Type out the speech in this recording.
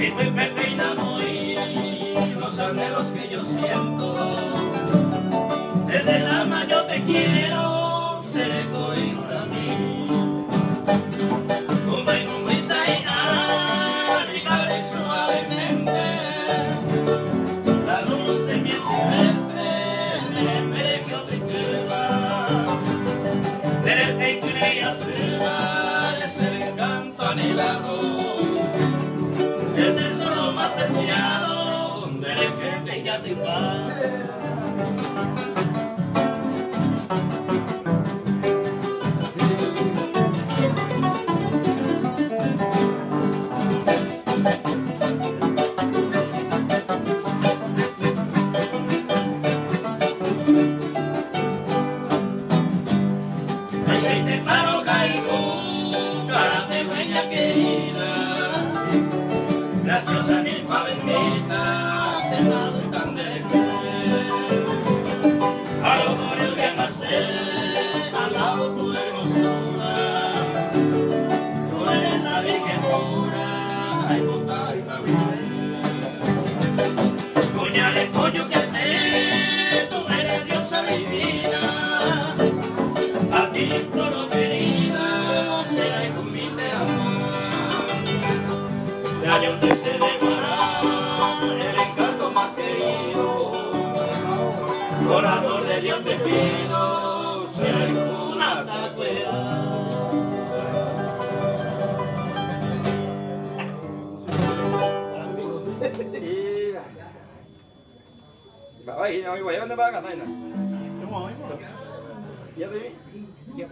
Y me peina muy los anhelos que yo siento. Desde el alma yo te quiero, seré para mí. Como en un brisa y abrigaré suavemente la luz de mi silvestre, me que te queda. Tenerte que ella será, es el encanto anhelado. El tesoro más preciado de la gente ya te va. Si te paro caigo, cara pequeña querida, graciosa ninfa bendita, se la tan de querer. A lo mejor el bien hacer, al lado tu hermosura, tú eres la virgen pura, ay puta y la virgen. Coñale coño que esté, tú eres diosa divina, a ti todo querida, será hijo mi te amar. Ya yo te sé el encanto más querido, por amor de Dios te pido, soy una tacuera. Bà ơi, nói quậy nó ba cả tay nè. Đúng rồi. Dạ đi. Dạ.